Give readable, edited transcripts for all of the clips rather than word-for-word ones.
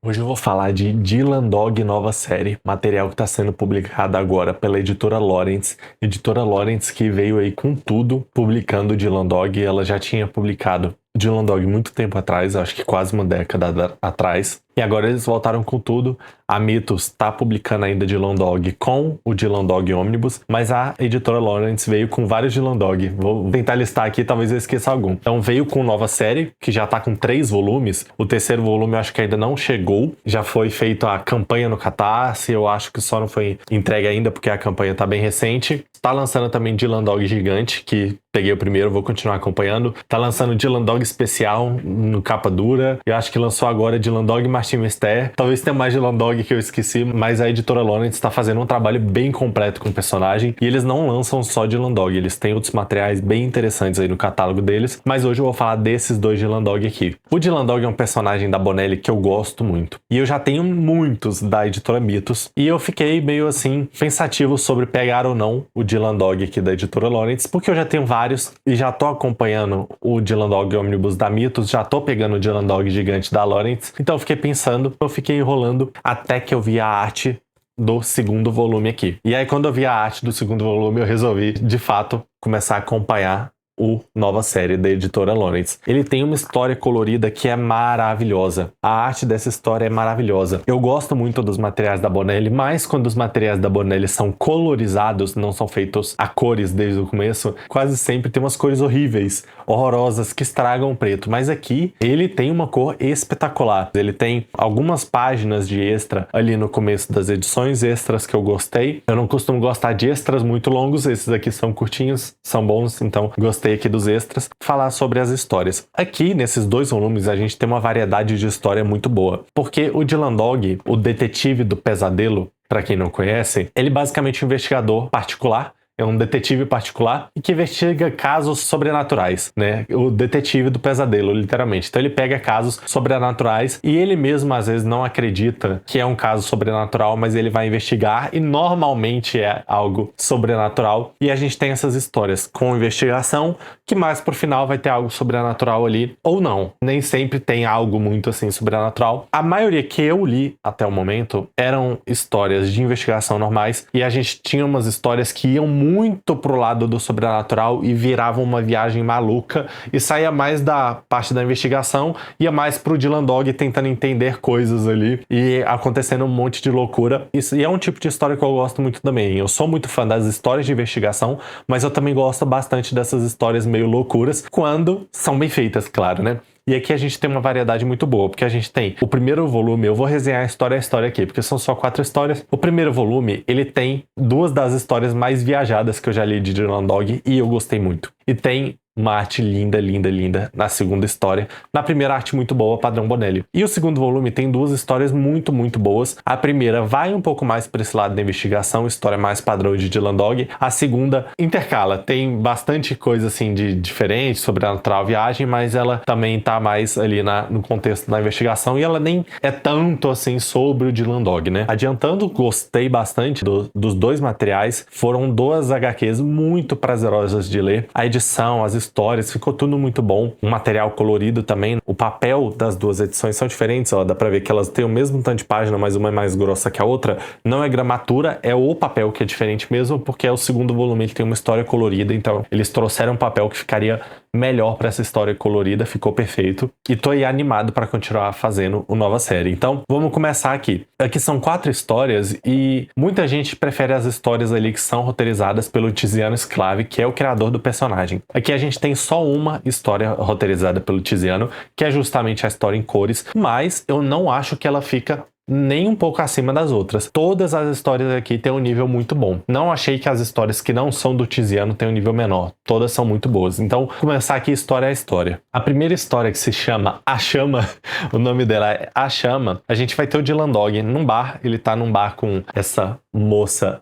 Hoje eu vou falar de Dylan Dog nova série, material que está sendo publicado agora pela editora Lawrence. Editora Lawrence que veio aí com tudo, publicando Dylan Dog. Ela já tinha publicado Dylan Dog muito tempo atrás, acho que quase uma década atrás. E agora eles voltaram com tudo. A Mythos está publicando ainda Dylan Dog com o Dylan Dog Omnibus, mas a editora Lawrence veio com vários Dylan Dog. Vou tentar listar aqui, talvez eu esqueça algum. Então veio com nova série, que já tá com 3 volumes. O terceiro volume eu acho que ainda não chegou. Já foi feita a campanha no Catarse, eu acho que só não foi entregue ainda porque a campanha tá bem recente. Tá lançando também Dylan Dog Gigante, que peguei o primeiro, vou continuar acompanhando. Tá lançando Dylan Dog Especial no capa dura. Eu acho que lançou agora Dylan Dog Martin Mister. Talvez tenha mais Dylan Dog que eu esqueci, mas a editora Lawrence tá fazendo um trabalho bem completo com o personagem. E eles não lançam só Dylan Dog, eles têm outros materiais bem interessantes aí no catálogo deles. Mas hoje eu vou falar desses 2 Dylan Dog aqui. O Dylan Dog é um personagem da Bonelli que eu gosto muito. E eu já tenho muitos da editora Mythos. E eu fiquei meio assim, pensativo sobre pegar ou não o Dylan Dog aqui da editora Lawrence, porque eu já tenho vários e já tô acompanhando o Dylan Dog Omnibus da Mythos, já tô pegando o Dylan Dog Gigante da Lawrence. Então eu fiquei pensando, eu fiquei enrolando até que eu vi a arte do segundo volume aqui. E aí quando eu vi a arte do segundo volume, eu resolvi, de fato, começar a acompanhar o nova série da editora Lawrence. Ele tem uma história colorida que é maravilhosa. A arte dessa história é maravilhosa. Eu gosto muito dos materiais da Bonelli, mas quando os materiais da Bonelli são colorizados, não são feitos a cores desde o começo, quase sempre tem umas cores horríveis, horrorosas, que estragam o preto. Mas aqui, ele tem uma cor espetacular. Ele tem algumas páginas de extra ali no começo das edições, extras que eu gostei. Eu não costumo gostar de extras muito longos, esses aqui são curtinhos, são bons, então gostei aqui dos extras, falar sobre as histórias. Aqui, nesses 2 volumes, a gente tem uma variedade de história muito boa, porque o Dylan Dog, o detetive do pesadelo, para quem não conhece, ele basicamente é um investigador particular, é um detetive particular e que investiga casos sobrenaturais, né? O detetive do pesadelo, literalmente. Então ele pega casos sobrenaturais e ele mesmo às vezes não acredita que é um caso sobrenatural, mas ele vai investigar e normalmente é algo sobrenatural. E a gente tem essas histórias com investigação que mais pro final vai ter algo sobrenatural ali ou não. Nem sempre tem algo muito assim sobrenatural. A maioria que eu li até o momento eram histórias de investigação normais e a gente tinha umas histórias que iam muito pro lado do sobrenatural e virava uma viagem maluca e saía mais da parte da investigação, ia mais pro Dylan Dog tentando entender coisas ali e acontecendo um monte de loucura. Isso, e é um tipo de história que eu gosto muito também. Eu sou muito fã das histórias de investigação, mas eu também gosto bastante dessas histórias meio loucuras, quando são bem feitas, claro, né? E aqui a gente tem uma variedade muito boa, porque a gente tem o primeiro volume, eu vou resenhar a história aqui, porque são só 4 histórias. O primeiro volume, ele tem 2 das histórias mais viajadas que eu já li de Dylan Dog e eu gostei muito. E tem uma arte linda, linda, linda na segunda história. Na primeira, arte muito boa, padrão Bonelli. E o segundo volume tem 2 histórias muito, muito boas. A primeira vai um pouco mais para esse lado da investigação, história mais padrão de Dylan Dog. A segunda intercala, tem bastante coisa assim de diferente, sobrenatural, viagem, mas ela também tá mais ali no contexto da investigação e ela nem é tanto assim sobre o Dylan Dog, né? Adiantando, gostei bastante dos 2 materiais. Foram 2 HQs muito prazerosas de ler. A edição, as histórias, ficou tudo muito bom. Um material colorido também. O papel das 2 edições são diferentes, ó, dá pra ver que elas têm o mesmo tanto de página, mas uma é mais grossa que a outra. Não é gramatura, é o papel que é diferente mesmo, porque é o segundo volume, ele tem uma história colorida, então eles trouxeram um papel que ficaria melhor para essa história colorida, ficou perfeito. E tô aí animado para continuar fazendo a nova série. Então, vamos começar aqui. Aqui são 4 histórias e muita gente prefere as histórias ali que são roteirizadas pelo Tiziano Sclavi, que é o criador do personagem. Aqui a gente tem só uma história roteirizada pelo Tiziano, que é justamente a história em cores, mas eu não acho que ela fica nem um pouco acima das outras. Todas as histórias aqui têm um nível muito bom. Não achei que as histórias que não são do Tiziano têm um nível menor. Todas são muito boas. Então, vou começar aqui história a história. A primeira história, que se chama A Chama, o nome dela é A Chama, a gente vai ter o Dylan Dog num bar. Ele tá num bar com essa moça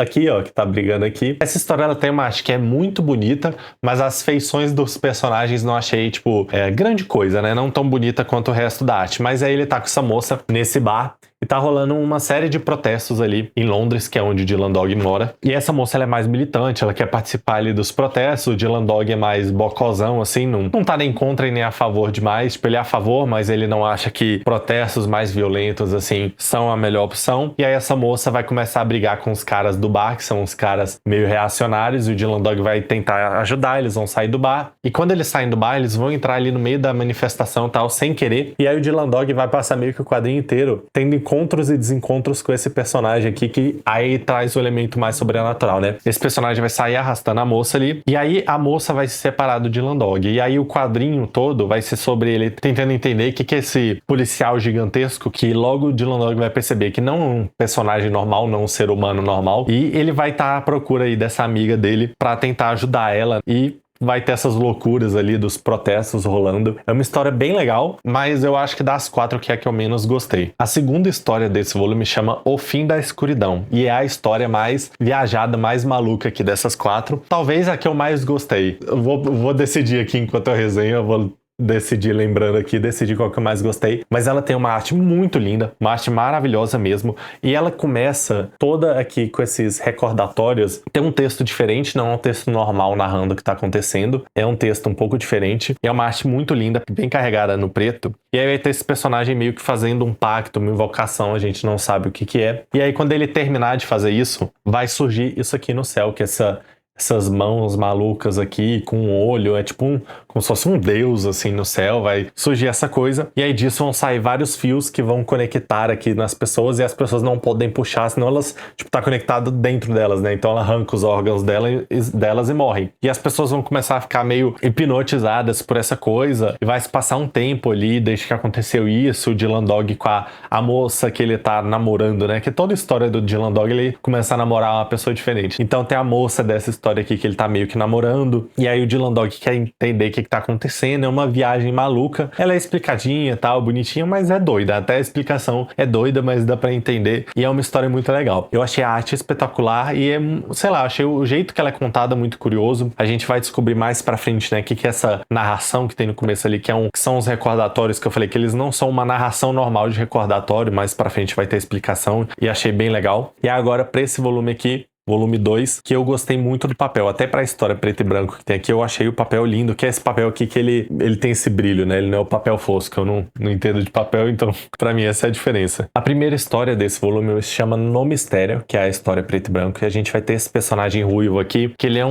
aqui, ó, que tá brigando aqui. Essa história, ela tem uma arte que é muito bonita, mas as feições dos personagens não achei, tipo, grande coisa, né? Não tão bonita quanto o resto da arte. Mas aí ele tá com essa moça nesse bar E tá rolando uma série de protestos ali em Londres, que é onde o Dylan Dog mora. E essa moça, ela é mais militante, ela quer participar ali dos protestos. O Dylan Dog é mais bocozão, assim, não tá nem contra e nem a favor demais. Tipo, ele é a favor, mas ele não acha que protestos mais violentos, assim, são a melhor opção. E aí essa moça vai começar a brigar com os caras do bar, que são os caras meio reacionários, e o Dylan Dog vai tentar ajudar, eles vão sair do bar. E quando eles saem do bar, eles vão entrar ali no meio da manifestação e tal, sem querer. E aí o Dylan Dog vai passar meio que o quadrinho inteiro tendo encontros e desencontros com esse personagem aqui, que aí traz o elemento mais sobrenatural, né? Esse personagem vai sair arrastando a moça ali, e aí a moça vai se separar do Dylan Dog. E aí o quadrinho todo vai ser sobre ele tentando entender o que é esse policial gigantesco, que logo o Dylan Dog vai perceber que não é um personagem normal, não um ser humano normal, e ele vai estar à procura aí dessa amiga dele pra tentar ajudar ela, e vai ter essas loucuras ali dos protestos rolando. É uma história bem legal, mas eu acho que das 4 que é que eu menos gostei. A segunda história desse volume chama O Fim da Escuridão, e é a história mais viajada, mais maluca aqui dessas 4. Talvez a que eu mais gostei. Eu vou decidir aqui enquanto eu resenho, eu vou decidir lembrando aqui, decidir qual que eu mais gostei, mas ela tem uma arte muito linda, uma arte maravilhosa mesmo, e ela começa toda aqui com esses recordatórios. Tem um texto diferente, não é um texto normal narrando o que tá acontecendo, é um texto um pouco diferente, e é uma arte muito linda, bem carregada no preto, e aí vai ter esse personagem meio que fazendo um pacto, uma invocação, a gente não sabe o que que é, e aí quando ele terminar de fazer isso, vai surgir isso aqui no céu, que é essas mãos malucas aqui, com um olho, é tipo como se fosse um deus, assim, no céu, vai surgir essa coisa, e aí disso vão sair vários fios que vão conectar aqui nas pessoas, e as pessoas não podem puxar, senão elas, tipo, tá conectado dentro delas, né, então ela arranca os órgãos delas e morrem. E as pessoas vão começar a ficar meio hipnotizadas por essa coisa, e vai se passar um tempo ali, desde que aconteceu isso, o Dylan Dog com a moça que ele tá namorando, né, que toda a história do Dylan Dog, ele começa a namorar uma pessoa diferente. Então tem a moça dessa história aqui que ele tá meio que namorando, e aí o Dylan Dog quer entender o que tá acontecendo, é uma viagem maluca, ela é explicadinha, tal, bonitinha, mas é doida, até a explicação é doida, mas dá pra entender, e é uma história muito legal. Eu achei a arte espetacular, e sei lá, achei o jeito que ela é contada muito curioso. A gente vai descobrir mais pra frente, né, que é essa narração que tem no começo ali, que são os recordatórios que eu falei, que eles não são uma narração normal de recordatório, mas pra frente vai ter explicação, e achei bem legal. E agora, pra esse volume aqui, volume 2, que eu gostei muito do papel, até pra história preto e branco que tem aqui, eu achei o papel lindo, que é esse papel aqui que ele tem esse brilho, né, ele não é o papel fosco, eu não entendo de papel, então pra mim essa é a diferença. A primeira história desse volume se chama No Mistério, que é a história preto e branco, e a gente vai ter esse personagem ruivo aqui, que ele é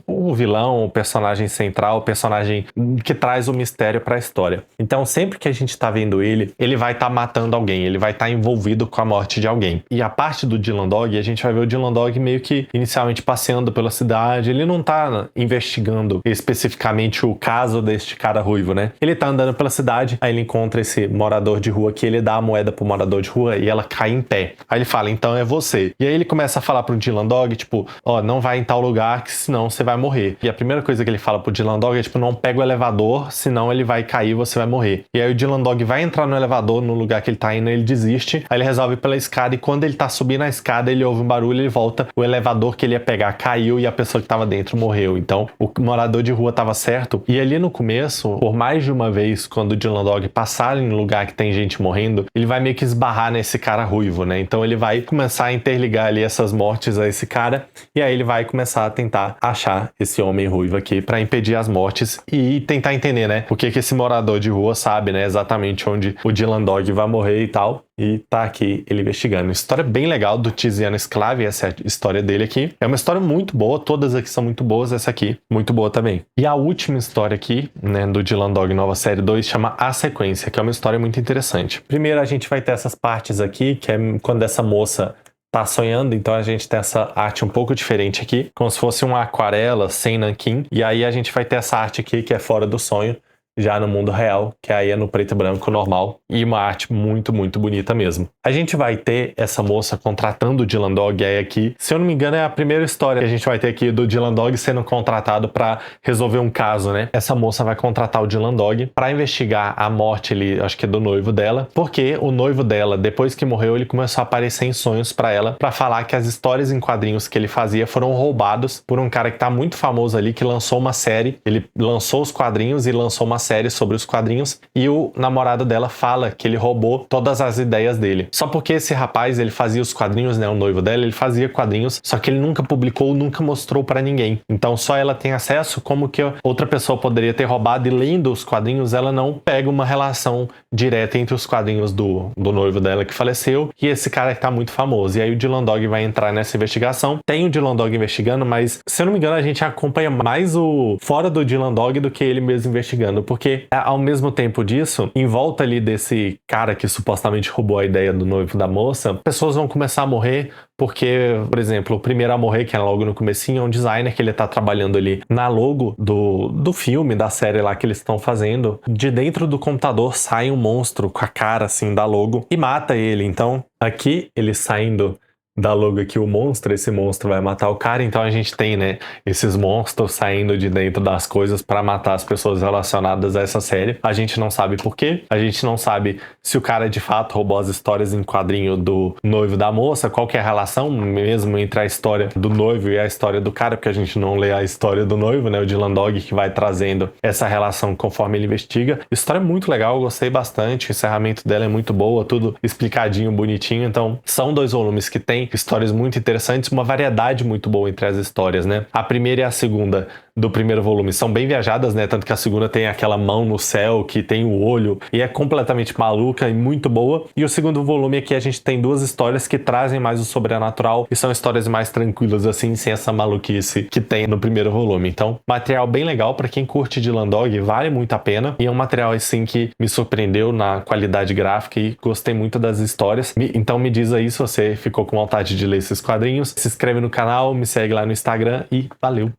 o vilão, o personagem central, o personagem que traz o mistério para a história. Então, sempre que a gente tá vendo ele vai estar matando alguém, ele vai estar envolvido com a morte de alguém. E a parte do Dylan Dog, a gente vai ver o Dylan Dog meio que inicialmente passeando pela cidade, ele não tá investigando especificamente o caso deste cara ruivo, né? Ele tá andando pela cidade, aí ele encontra esse morador de rua que ele dá a moeda pro morador de rua e ela cai em pé. Aí ele fala, então é você. E aí ele começa a falar pro Dylan Dog, tipo, ó, não vai em tal lugar que senão você vai morrer. E a primeira coisa que ele fala pro Dylan Dog é tipo, não pega o elevador, senão ele vai cair e você vai morrer. E aí o Dylan Dog vai entrar no elevador, no lugar que ele tá indo, ele desiste, aí ele resolve ir pela escada, e quando ele tá subindo a escada, ele ouve um barulho, ele volta, o elevador que ele ia pegar caiu e a pessoa que tava dentro morreu. Então o morador de rua tava certo. E ali no começo, por mais de uma vez, quando o Dylan Dog passar em um lugar que tem gente morrendo, ele vai meio que esbarrar nesse cara ruivo, né? Então ele vai começar a interligar ali essas mortes a esse cara, e aí ele vai começar a tentar achar esse homem ruivo aqui para impedir as mortes e tentar entender, né, o que esse morador de rua sabe, né, exatamente onde o Dylan Dog vai morrer e tal. E tá aqui ele investigando. História bem legal do Tiziano Sclavi, essa é a história dele aqui. É uma história muito boa, todas aqui são muito boas, essa aqui muito boa também. E a última história aqui, né, do Dylan Dog Nova Série 2, chama A Sequência, que é uma história muito interessante. Primeiro a gente vai ter essas partes aqui, que é quando essa moça tá sonhando, então a gente tem essa arte um pouco diferente aqui, como se fosse uma aquarela sem nanquim, e aí a gente vai ter essa arte aqui que é fora do sonho, já no mundo real, que aí é no preto e branco normal, e uma arte muito, muito bonita mesmo. A gente vai ter essa moça contratando o Dylan Dog aí aqui, se eu não me engano é a primeira história que a gente vai ter aqui do Dylan Dog sendo contratado para resolver um caso, né? Essa moça vai contratar o Dylan Dog para investigar a morte ali, acho que é do noivo dela, porque o noivo dela, depois que morreu, ele começou a aparecer em sonhos para ela, para falar que as histórias em quadrinhos que ele fazia foram roubados por um cara que tá muito famoso ali, que lançou uma série, ele lançou os quadrinhos e lançou uma série sobre os quadrinhos, e o namorado dela fala fala que ele roubou todas as ideias dele. Só porque esse rapaz, ele fazia os quadrinhos, né, o noivo dela, ele fazia quadrinhos, só que ele nunca publicou, nunca mostrou pra ninguém. Então só ela tem acesso, como que outra pessoa poderia ter roubado, e lendo os quadrinhos, ela não pega uma relação direta entre os quadrinhos do noivo dela que faleceu e esse cara que tá muito famoso. E aí o Dylan Dog vai entrar nessa investigação. Tem o Dylan Dog investigando, mas se eu não me engano a gente acompanha mais o fora do Dylan Dog do que ele mesmo investigando, porque ao mesmo tempo disso, em volta ali desse cara que supostamente roubou a ideia do noivo da moça, pessoas vão começar a morrer porque, por exemplo, o primeiro a morrer, que é logo no comecinho, é um designer que ele tá trabalhando ali na logo do filme, da série lá que eles estão fazendo. De dentro do computador sai um monstro com a cara assim da logo e mata ele. Então, aqui ele saindo da logo aqui, o monstro, esse monstro vai matar o cara, então a gente tem, né, esses monstros saindo de dentro das coisas para matar as pessoas relacionadas a essa série. A gente não sabe por quê, a gente não sabe se o cara de fato roubou as histórias em quadrinho do noivo da moça, qual que é a relação mesmo entre a história do noivo e a história do cara, porque a gente não lê a história do noivo, né, o Dylan Dog que vai trazendo essa relação conforme ele investiga. A história é muito legal, eu gostei bastante, o encerramento dela é muito boa, tudo explicadinho, bonitinho, então são 2 volumes que tem histórias muito interessantes, uma variedade muito boa entre as histórias, né? A primeira e a segunda do primeiro volume são bem viajadas, né? Tanto que a segunda tem aquela mão no céu, que tem o olho, e é completamente maluca e muito boa. E o segundo volume aqui a gente tem 2 histórias que trazem mais o sobrenatural, e são histórias mais tranquilas, assim, sem essa maluquice que tem no primeiro volume. Então, material bem legal para quem curte Dylan Dog, vale muito a pena. E é um material, assim, que me surpreendeu na qualidade gráfica e gostei muito das histórias. Então me diz aí se você ficou com vontade de ler esses quadrinhos. Se inscreve no canal, me segue lá no Instagram e valeu!